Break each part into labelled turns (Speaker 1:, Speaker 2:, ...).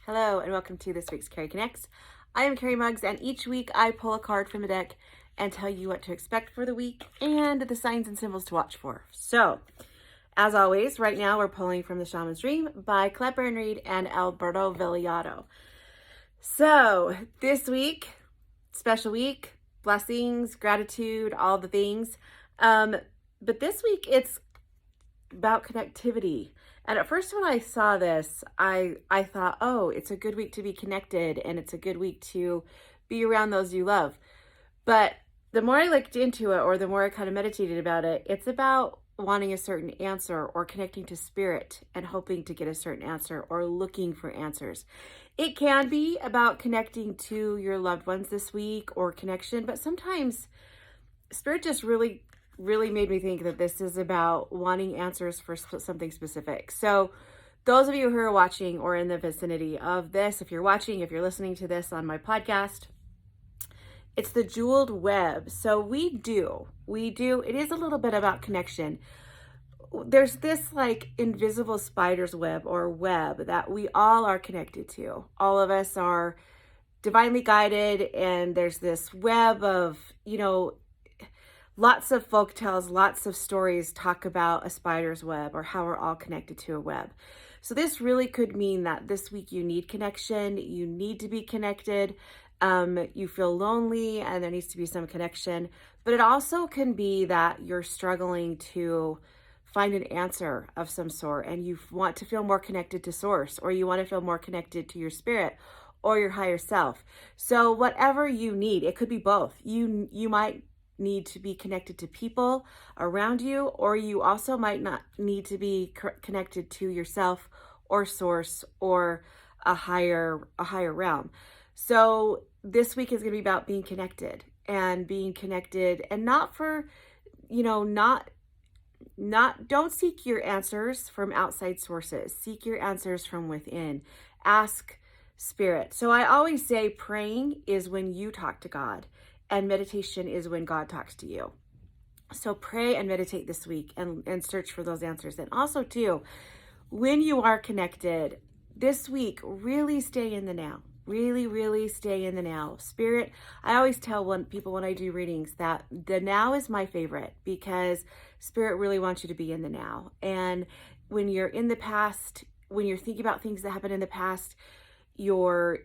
Speaker 1: Hello and welcome to this week's Cari Connects. I am Cari Muggs, and each week I pull a card from the deck and tell you what to expect for the week and the signs and symbols to watch for. So, as always, right now we're pulling from The Shaman's Dream by Colette Baron-Reid and Alberto Villado. So, this week, special week, blessings, gratitude, all the things. But this week it's about connectivity. And at first when I saw this, I thought, oh, it's a good week to be connected and it's a good week to be around those you love. But the more I looked into it, or the more I kind of meditated about it, it's about wanting a certain answer or connecting to spirit and hoping to get a certain answer or looking for answers. It can be about connecting to your loved ones this week or connection, but sometimes spirit just really made me think that this is about wanting answers for something specific. So those of you who are watching or in the vicinity of this, if you're listening to this on my podcast, it's the jeweled web. So we do, it is a little bit about connection. There's this like invisible spider's web or web that we all are connected to. All of us are divinely guided, and there's this web of, lots of folk tales, lots of stories talk about a spider's web or how we're all connected to a web. So this really could mean that this week you need connection, you need to be connected, you feel lonely and there needs to be some connection. But it also can be that you're struggling to find an answer of some sort and you want to feel more connected to source, or you want to feel more connected to your spirit or your higher self. So whatever you need, it could be both. You might need to be connected to people around you, or you also might not need to be connected to yourself or source or a higher realm. So this week is going to be about being connected and not for, don't seek your answers from outside sources. Seek your answers from within. Ask spirit. So I always say praying is when you talk to God, and meditation is when God talks to you. So pray and meditate this week and search for those answers. And also too, when you are connected this week, really stay in the now. Really stay in the now. Spirit, I always tell people when I do readings that the now is my favorite, because spirit really wants you to be in the now. And when you're in the past, when you're thinking about things that happened in the past, you're,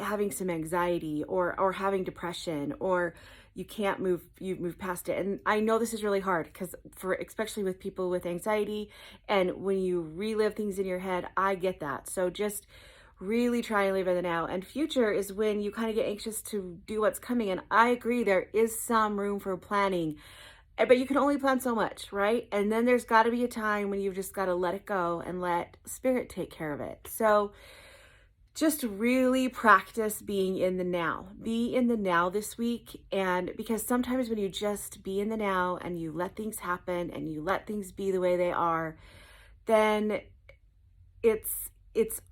Speaker 1: having some anxiety or having depression, or you've moved past it. And I know this is really hard because especially with people with anxiety, and when you relive things in your head, I get that. So just really try and live in the now. And future is when you kind of get anxious to do what's coming. And I agree, there is some room for planning, but you can only plan so much, right? And then there's got to be a time when you've just got to let it go and let spirit take care of it. So just really practice being in the now. Be in the now this week. And because sometimes when you just be in the now and you let things happen and you let things be the way they are, then it's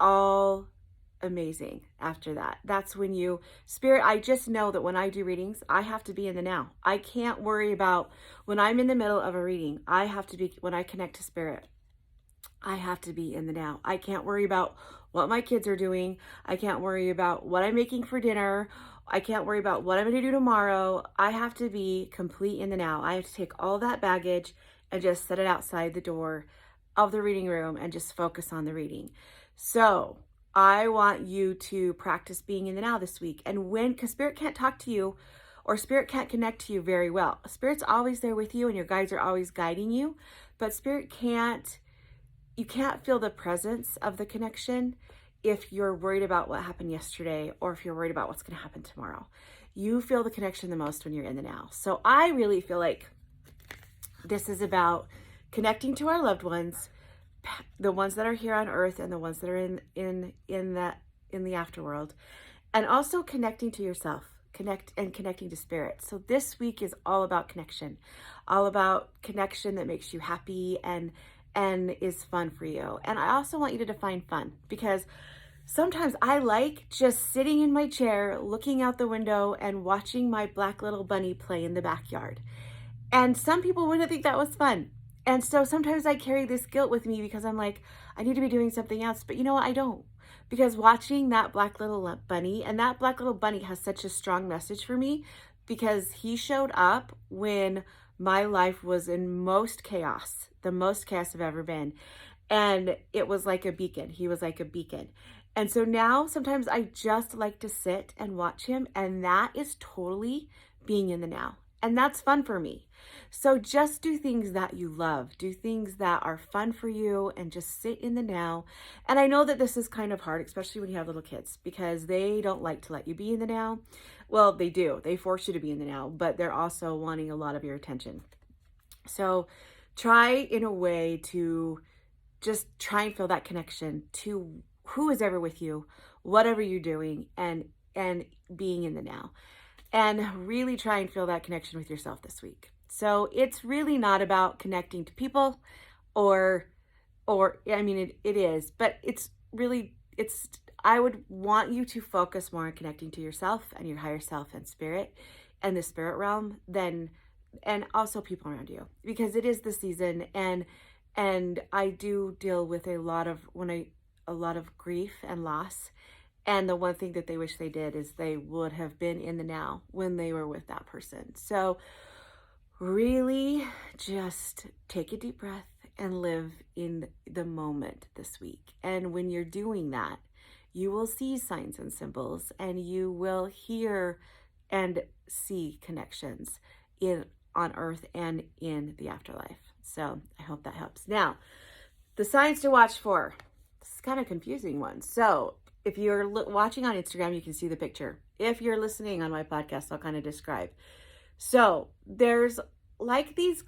Speaker 1: all amazing after that. That's when spirit, I just know that when I do readings, I have to be in the now. I can't worry about when I'm in the middle of a reading. When I connect to spirit, I have to be in the now. I can't worry about what my kids are doing. I can't worry about what I'm making for dinner. I can't worry about what I'm going to do tomorrow. I have to be complete in the now. I have to take all that baggage and just set it outside the door of the reading room and just focus on the reading. So I want you to practice being in the now this week. And because spirit can't talk to you, or spirit can't connect to you very well. Spirit's always there with you and your guides are always guiding you, but you can't feel the presence of the connection if you're worried about what happened yesterday, or if you're worried about what's going to happen tomorrow. You feel the connection the most when you're in the now. So I really feel like this is about connecting to our loved ones, the ones that are here on earth and the ones that are in the afterworld, and also connecting to yourself, connecting to spirit. So this week is all about connection that makes you happy and is fun for you. And I also want you to define fun, because sometimes I like just sitting in my chair, looking out the window and watching my black little bunny play in the backyard. And some people wouldn't think that was fun. And so sometimes I carry this guilt with me because I'm like, I need to be doing something else. But you know what? I don't. Because watching that black little bunny, and that black little bunny has such a strong message for me because he showed up when my life was in most chaos, the most chaos I've ever been. And it was like a beacon. He was like a beacon. And so now sometimes I just like to sit and watch him, and that is totally being in the now. And that's fun for me. So just do things that you love, do things that are fun for you, and just sit in the now. And I know that this is kind of hard, especially when you have little kids, because they don't like to let you be in the now. Well, they do. They force you to be in the now, but they're also wanting a lot of your attention. So try in a way to just try and feel that connection to who is ever with you, whatever you're doing, and being in the now. And really try and feel that connection with yourself this week. So it's really not about connecting to people or I mean it is, but it's I would want you to focus more on connecting to yourself and your higher self and spirit and the spirit realm and also people around you, because it is the season, and I do deal with a lot of grief and loss. And the one thing that they wish they did is they would have been in the now when they were with that person. So really just take a deep breath and live in the moment this week. And when you're doing that, you will see signs and symbols, and you will hear and see connections on earth and in the afterlife. So I hope that helps. Now, the signs to watch for. This is kind of a confusing one. So if you're watching on Instagram, you can see the picture. If you're listening on my podcast, I'll kind of describe. So there's like these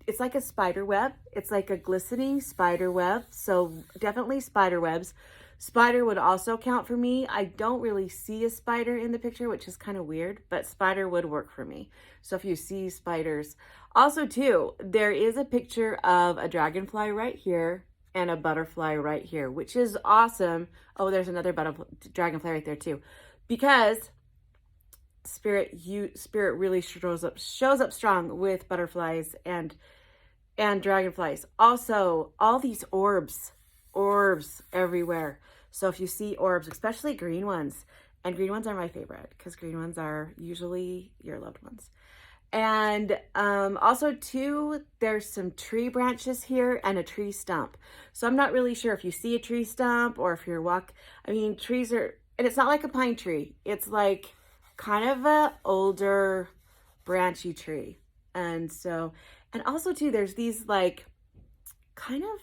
Speaker 1: it's like a spider web. It's like a glistening spider web. So definitely spider webs. Spider would also count for me. I don't really see a spider in the picture, which is kind of weird, but spider would work for me. So if you see spiders. Also too, there is a picture of a dragonfly right here and a butterfly right here, which is awesome. Oh, there's another dragonfly right there too, because spirit really shows up strong with butterflies and dragonflies. Also, all these orbs everywhere. So if you see orbs, especially green ones, and green ones are my favorite because green ones are usually your loved ones. And also too, there's some tree branches here and a tree stump. So I'm not really sure if you see a tree stump or if you're trees are, and it's not like a pine tree. It's like kind of a older branchy tree. And also too, there's these like kind of,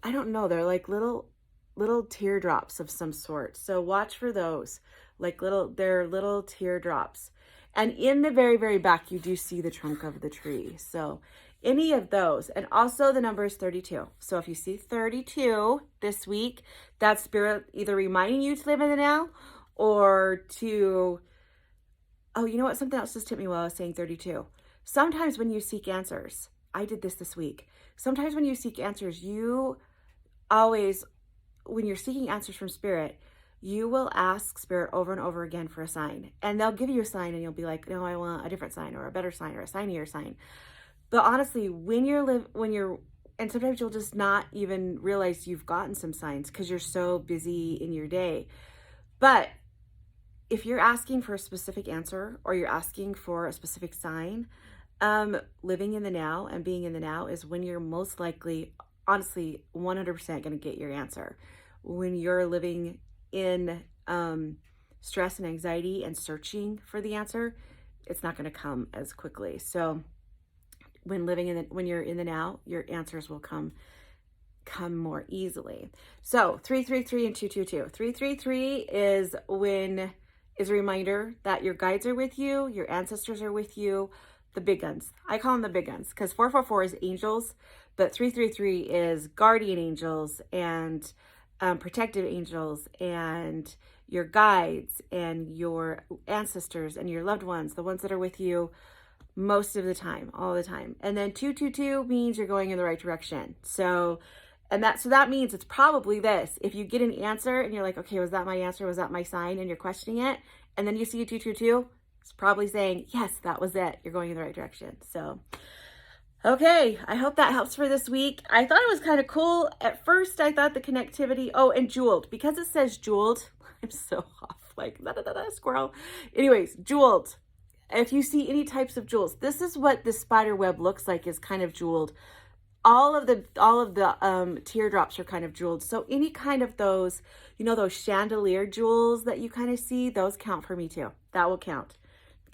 Speaker 1: I don't know, they're like little teardrops of some sort. So watch for those, they're little teardrops. And in the very, very back, you do see the trunk of the tree. So any of those. And also the number is 32. So if you see 32 this week, that's spirit either reminding you to live in the now or to, oh, you know what? Something else just hit me while I was saying 32. Sometimes when you seek answers, I did this week. Sometimes when you seek answers, when you're seeking answers from spirit, you will ask spirit over and over again for a sign, and they'll give you a sign and you'll be like, no, I want a different sign or a better sign or a signier sign. But honestly, and sometimes you'll just not even realize you've gotten some signs because you're so busy in your day. But if you're asking for a specific answer or you're asking for a specific sign, living in the now and being in the now is when you're most likely, honestly, 100% going to get your answer. When you're living in stress and anxiety and searching for the answer, it's not going to come as quickly. So when you're in the now, your answers will come more easily. So 333 and 222. 333 is a reminder that your guides are with you, your ancestors are with you, the big guns. I call them the big guns because 444 is angels, but 333 is guardian angels and protective angels and your guides and your ancestors and your loved ones, the ones that are with you most of the time, all the time. And then 222 means you're going in the right direction. So that means it's probably this. If you get an answer and you're like, okay, was that my answer? Was that my sign? And you're questioning it. And then you see a 222, it's probably saying, yes, that was it. You're going in the right direction. So, Okay, I hope that helps for this week. I thought it was kind of cool. At first, I thought the connectivity, oh, and jeweled, because it says jeweled, I'm so off, like, squirrel. Anyways, jeweled. If you see any types of jewels, this is what the spider web looks like, is kind of jeweled. All of the teardrops are kind of jeweled. So any kind of those, those chandelier jewels that you kind of see, those count for me too. That will count.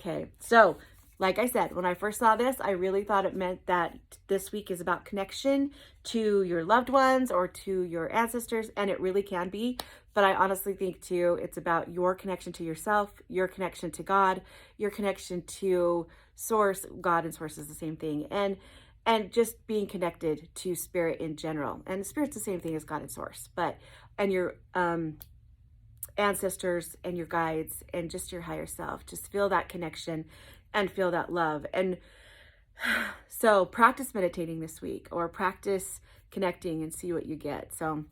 Speaker 1: Okay, so like I said, when I first saw this, I really thought it meant that this week is about connection to your loved ones or to your ancestors, and it really can be. But I honestly think too, it's about your connection to yourself, your connection to God, your connection to source. God and source is the same thing. And just being connected to spirit in general. And spirit's the same thing as God and source, and your ancestors and your guides and just your higher self. Just feel that connection and feel that love. And so practice meditating this week, or practice connecting and see what you get. So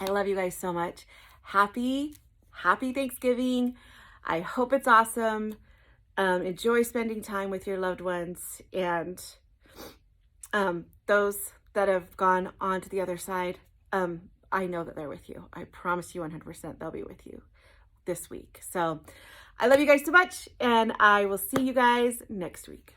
Speaker 1: I love you guys so much. Happy Thanksgiving. I hope it's awesome. Enjoy spending time with your loved ones, and those that have gone on to the other side, I know that they're with you. I promise you 100% they'll be with you this week. So I love you guys so much, and I will see you guys next week.